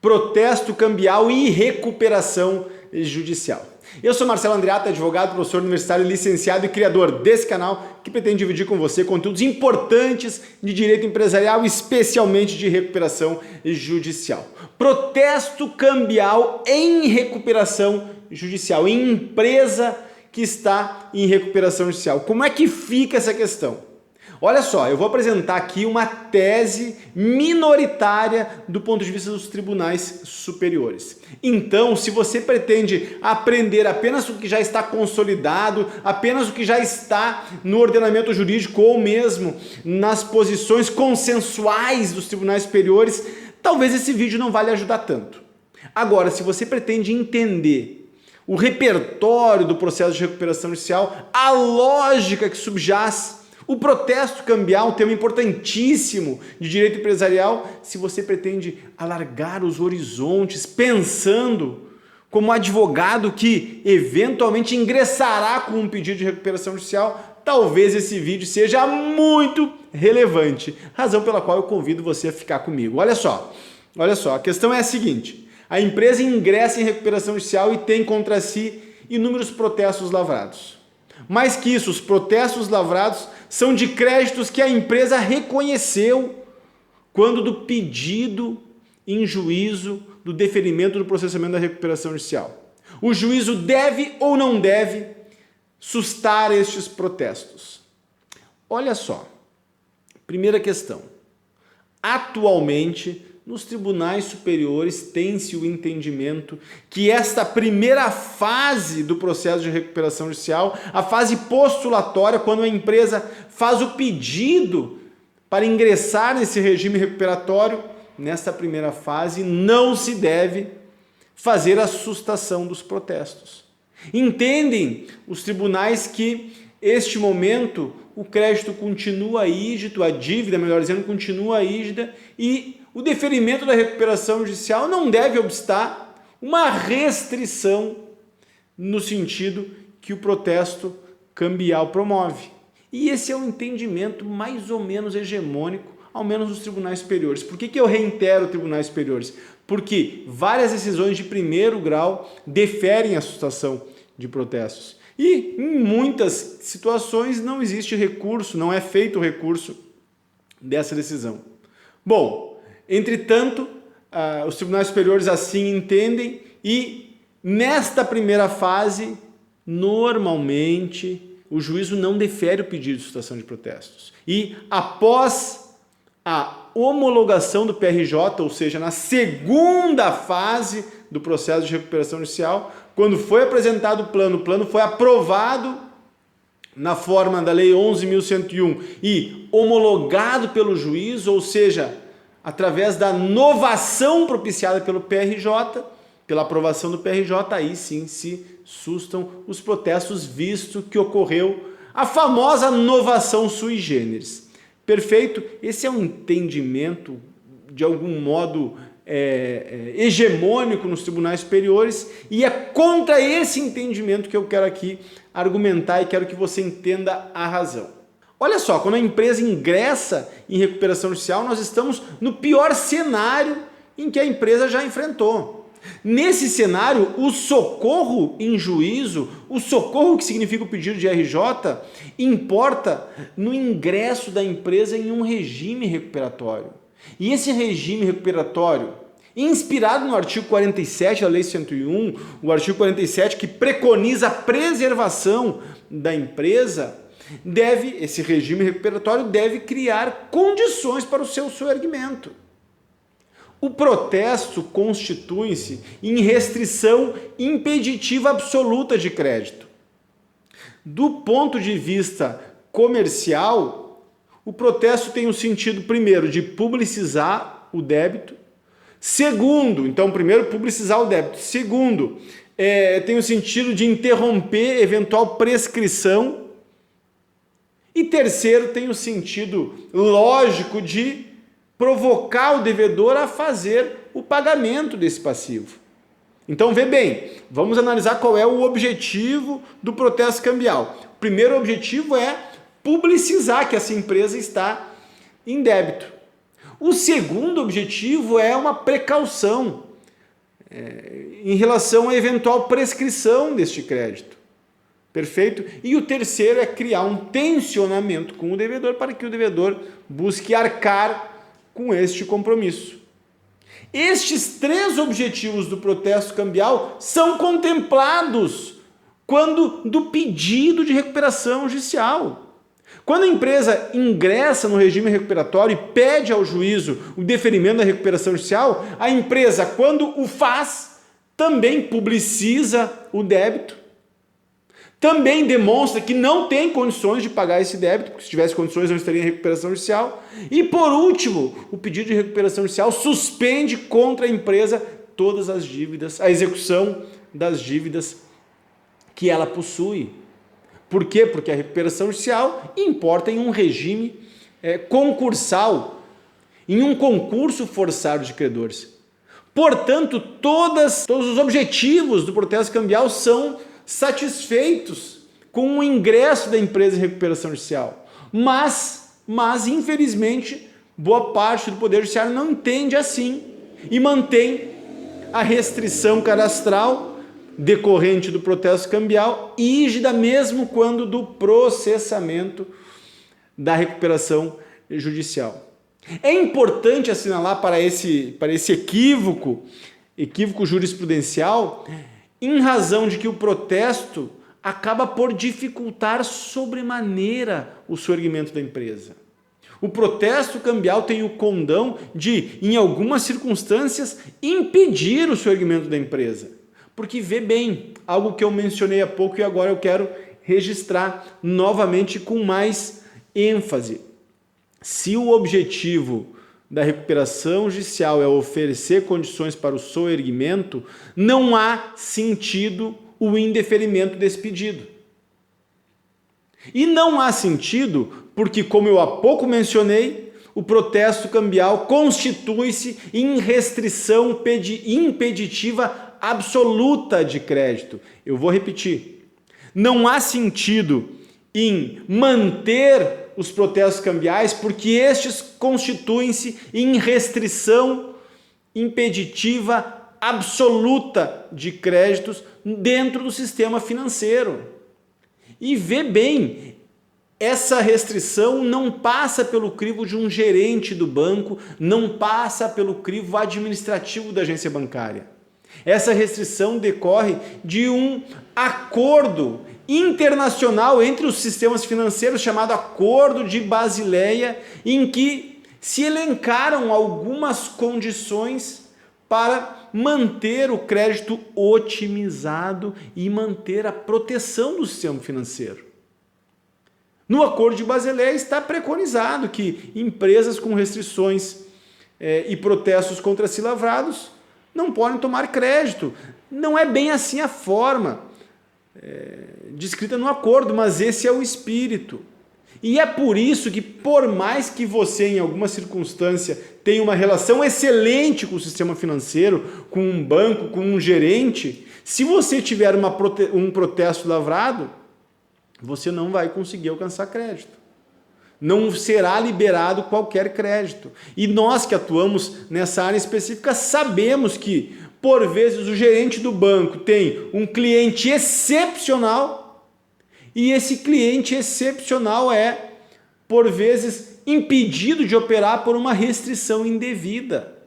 protesto cambial e recuperação judicial. Eu sou Marcelo Andreatta, advogado, professor universitário, licenciado e criador desse canal que pretende dividir com você conteúdos importantes de direito empresarial, especialmente de recuperação judicial. Protesto cambial em recuperação judicial, em empresa que está em recuperação judicial. Como é que fica essa questão? Olha só, eu vou apresentar aqui uma tese minoritária do ponto de vista dos tribunais superiores. Então, se você pretende aprender apenas o que já está consolidado, apenas o que já está no ordenamento jurídico ou mesmo nas posições consensuais dos tribunais superiores, talvez esse vídeo não vá lhe ajudar tanto. Agora, se você pretende entender o repertório do processo de recuperação judicial, a lógica que subjaz o protesto cambial, um tema importantíssimo de direito empresarial, se você pretende alargar os horizontes, pensando como advogado que eventualmente ingressará com um pedido de recuperação judicial, talvez esse vídeo seja muito relevante, razão pela qual eu convido você a ficar comigo. Olha só, a questão é a seguinte: a empresa ingressa em recuperação judicial e tem contra si inúmeros protestos lavrados. Mais que isso, os protestos lavrados são de créditos que a empresa reconheceu quando do pedido em juízo do deferimento do processamento da recuperação judicial. O juízo deve ou não deve sustar estes protestos? Olha só, primeira questão. Atualmente, nos tribunais superiores tem-se o entendimento que esta primeira fase do processo de recuperação judicial, a fase postulatória, quando a empresa faz o pedido para ingressar nesse regime recuperatório, nesta primeira fase não se deve fazer a sustação dos protestos. Entendem os tribunais que, este momento, o crédito continua ígito, a dívida, melhor dizendo, continua ígida e o deferimento da recuperação judicial não deve obstar uma restrição no sentido que o protesto cambial promove. E esse é um entendimento mais ou menos hegemônico, ao menos nos tribunais superiores. Por que eu reitero tribunais superiores? Porque várias decisões de primeiro grau deferem a sustação de protestos. E em muitas situações não existe recurso, não é feito recurso dessa decisão. Bom, entretanto, os tribunais superiores assim entendem e nesta primeira fase, normalmente, o juízo não defere o pedido de sustação de protestos. E após a homologação do PRJ, ou seja, na segunda fase do processo de recuperação judicial, quando foi apresentado o plano foi aprovado na forma da Lei 11.101 e homologado pelo juiz, ou seja, através da novação propiciada pelo PRJ, pela aprovação do PRJ, aí sim se sustam os protestos, visto que ocorreu a famosa novação sui generis. Perfeito? Esse é um entendimento, de algum modo, hegemônico nos tribunais superiores e é contra esse entendimento que eu quero aqui argumentar e quero que você entenda a razão. Olha só, quando a empresa ingressa em recuperação judicial, nós estamos no pior cenário em que a empresa já enfrentou. Nesse cenário, o socorro em juízo, o socorro que significa o pedido de RJ, importa no ingresso da empresa em um regime recuperatório. E esse regime recuperatório, inspirado no artigo 47 da Lei 101, o artigo 47 que preconiza a preservação da empresa, esse regime recuperatório deve criar condições para o seu soerguimento. O protesto constitui-se em restrição impeditiva absoluta de crédito. Do ponto de vista comercial, o protesto tem o sentido, primeiro, de publicizar o débito. Segundo, então, primeiro, publicizar o débito. Segundo, tem o sentido de interromper eventual prescrição. E terceiro, tem o sentido lógico de provocar o devedor a fazer o pagamento desse passivo. Então, vê bem, vamos analisar qual é o objetivo do protesto cambial. O primeiro objetivo é publicizar que essa empresa está em débito. O segundo objetivo é uma precaução, em relação à eventual prescrição deste crédito. Perfeito? E o terceiro é criar um tensionamento com o devedor para que o devedor busque arcar com este compromisso. Estes três objetivos do protesto cambial são contemplados quando do pedido de recuperação judicial. Quando a empresa ingressa no regime recuperatório e pede ao juízo o deferimento da recuperação judicial, a empresa, quando o faz, também publiciza o débito, também demonstra que não tem condições de pagar esse débito, porque se tivesse condições não estaria em recuperação judicial. E por último, o pedido de recuperação judicial suspende contra a empresa todas as dívidas, a execução das dívidas que ela possui. Por quê? Porque a recuperação judicial importa em um regime concursal, em um concurso forçado de credores. Portanto, todos os objetivos do protesto cambial são satisfeitos com o ingresso da empresa em recuperação judicial. Mas infelizmente, boa parte do Poder Judiciário não entende assim e mantém a restrição cadastral decorrente do protesto cambial rígida mesmo quando do processamento da recuperação judicial. É importante assinalar para esse equívoco jurisprudencial, em razão de que o protesto acaba por dificultar sobremaneira o soerguimento da empresa. O protesto cambial tem o condão de, em algumas circunstâncias, impedir o soerguimento da empresa. Porque vê bem, algo que eu mencionei há pouco e agora eu quero registrar novamente com mais ênfase. Se o objetivo da recuperação judicial é oferecer condições para o soerguimento, não há sentido o indeferimento desse pedido. E não há sentido porque, como eu há pouco mencionei, o protesto cambial constitui-se em restrição impeditiva absoluta de crédito. Eu vou repetir. Não há sentido em manter os protestos cambiais porque estes constituem-se em restrição impeditiva absoluta de créditos dentro do sistema financeiro. E vê bem, essa restrição não passa pelo crivo de um gerente do banco, não passa pelo crivo administrativo da agência bancária. Essa restrição decorre de um acordo internacional entre os sistemas financeiros chamado Acordo de Basileia, em que se elencaram algumas condições para manter o crédito otimizado e manter a proteção do sistema financeiro. No Acordo de Basileia está preconizado que empresas com restrições e protestos contra si lavrados não podem tomar crédito. Não é bem assim a forma descrita no acordo, mas esse é o espírito. E é por isso que, por mais que você, em alguma circunstância, tenha uma relação excelente com o sistema financeiro, com um banco, com um gerente, se você tiver um protesto lavrado, você não vai conseguir alcançar crédito. Não será liberado qualquer crédito. E nós que atuamos nessa área específica sabemos que, por vezes, o gerente do banco tem um cliente excepcional e esse cliente excepcional é, por vezes, impedido de operar por uma restrição indevida.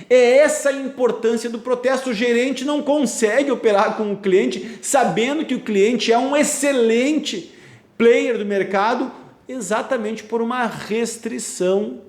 É essa a importância do protesto. O gerente não consegue operar com o cliente, sabendo que o cliente é um excelente player do mercado, exatamente por uma restrição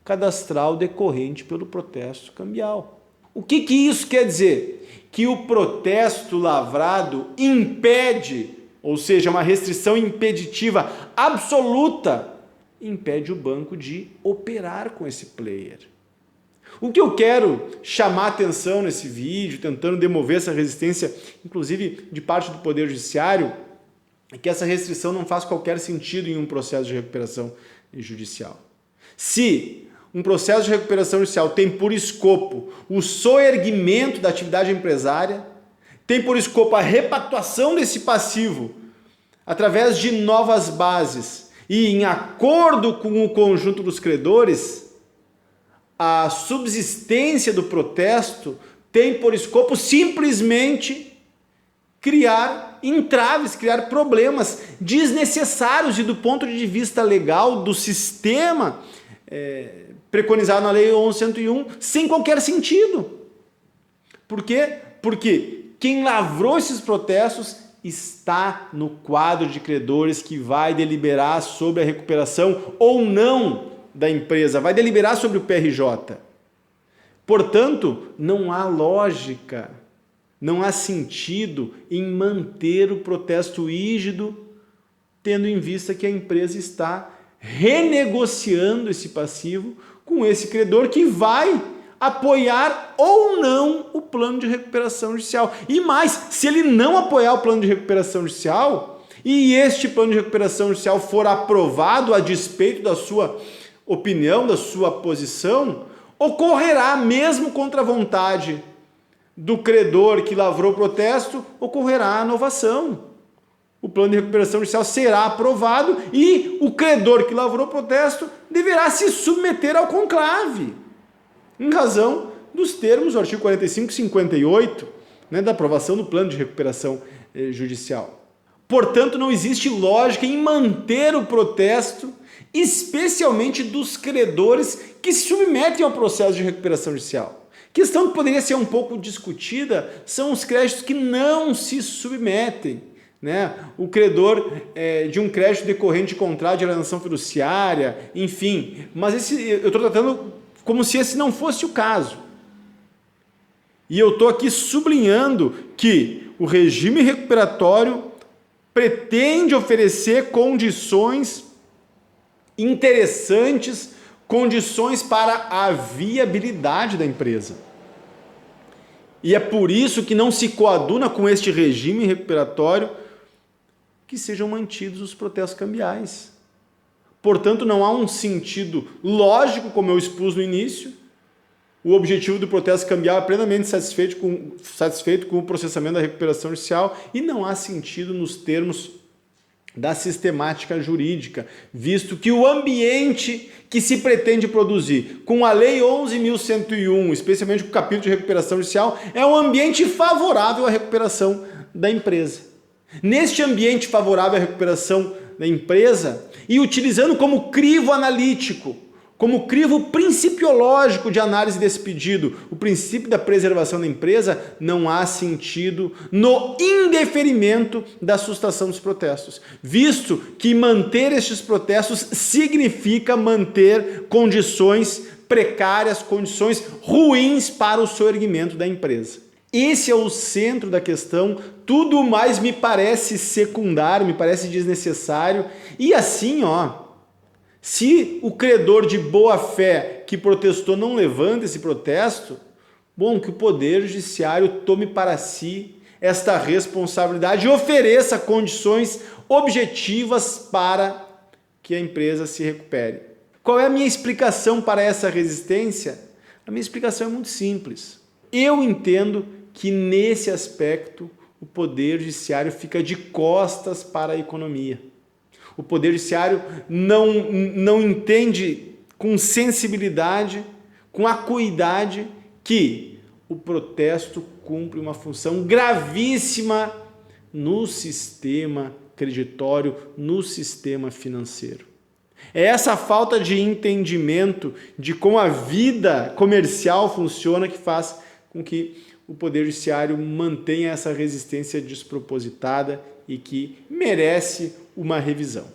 cadastral decorrente pelo protesto cambial. O que isso quer dizer? Que o protesto lavrado impede, ou seja, uma restrição impeditiva absoluta, impede o banco de operar com esse player. O que eu quero chamar a atenção nesse vídeo, tentando demover essa resistência, inclusive de parte do Poder Judiciário, é que essa restrição não faz qualquer sentido em um processo de recuperação judicial. Se um processo de recuperação judicial tem por escopo o soerguimento da atividade empresária, tem por escopo a repactuação desse passivo através de novas bases e em acordo com o conjunto dos credores, a subsistência do protesto tem por escopo simplesmente criar entraves, criar problemas desnecessários e do ponto de vista legal do sistema preconizado na Lei 11.101, sem qualquer sentido. Por quê? Porque quem lavrou esses protestos está no quadro de credores que vai deliberar sobre a recuperação ou não da empresa, vai deliberar sobre o PRJ. Portanto, não há lógica, não há sentido em manter o protesto rígido, tendo em vista que a empresa está renegociando esse passivo com esse credor que vai apoiar ou não o plano de recuperação judicial. E mais, se ele não apoiar o plano de recuperação judicial e este plano de recuperação judicial for aprovado a despeito da sua opinião, da sua posição, ocorrerá, mesmo contra a vontade do credor que lavrou o protesto, ocorrerá a novação. O plano de recuperação judicial será aprovado e o credor que lavrou o protesto deverá se submeter ao conclave, em razão dos termos do artigo 45 e 58, da aprovação do plano de recuperação judicial. Portanto, não existe lógica em manter o protesto, especialmente dos credores que se submetem ao processo de recuperação judicial. Questão que poderia ser um pouco discutida são os créditos que não se submetem. O credor de um crédito decorrente de contrato de alienação fiduciária, enfim. Mas eu estou tratando como se esse não fosse o caso. E eu estou aqui sublinhando que o regime recuperatório pretende oferecer condições interessantes, condições para a viabilidade da empresa. E é por isso que não se coaduna com este regime recuperatório que sejam mantidos os protestos cambiais. Portanto, não há um sentido lógico, como eu expus no início. O objetivo do protesto cambial é plenamente satisfeito com o processamento da recuperação judicial e não há sentido nos termos da sistemática jurídica, visto que o ambiente que se pretende produzir com a Lei 11.101, especialmente com o capítulo de recuperação judicial, é um ambiente favorável à recuperação da empresa. Neste ambiente favorável à recuperação da empresa e utilizando como crivo analítico, como crivo principiológico de análise desse pedido, o princípio da preservação da empresa, não há sentido no indeferimento da sustação dos protestos, visto que manter estes protestos significa manter condições precárias, condições ruins para o soerguimento da empresa. Esse é o centro da questão, tudo mais me parece secundário, me parece desnecessário, e assim, se o credor de boa fé que protestou não levanta esse protesto, bom, que o Poder Judiciário tome para si esta responsabilidade e ofereça condições objetivas para que a empresa se recupere. Qual é a minha explicação para essa resistência? A minha explicação é muito simples. Eu entendo que nesse aspecto o Poder Judiciário fica de costas para a economia. O Poder Judiciário não entende com sensibilidade, com acuidade, que o protesto cumpre uma função gravíssima no sistema creditório, no sistema financeiro. É essa falta de entendimento de como a vida comercial funciona que faz com que o Poder Judiciário mantenha essa resistência despropositada e que merece uma revisão.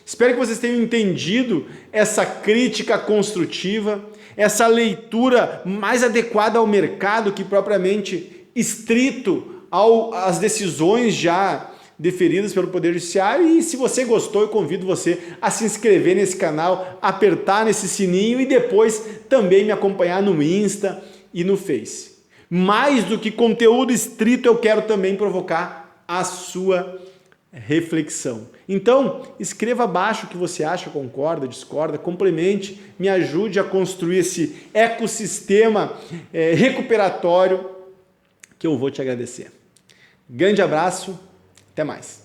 Espero que vocês tenham entendido essa crítica construtiva, essa leitura mais adequada ao mercado que propriamente estrito às decisões já deferidas pelo Poder Judiciário. E se você gostou, eu convido você a se inscrever nesse canal, apertar nesse sininho e depois também me acompanhar no Insta e no Face. Mais do que conteúdo estrito, eu quero também provocar a sua reflexão. Então, escreva abaixo o que você acha, concorda, discorda, complemente, me ajude a construir esse ecossistema recuperatório que eu vou te agradecer. Grande abraço, até mais.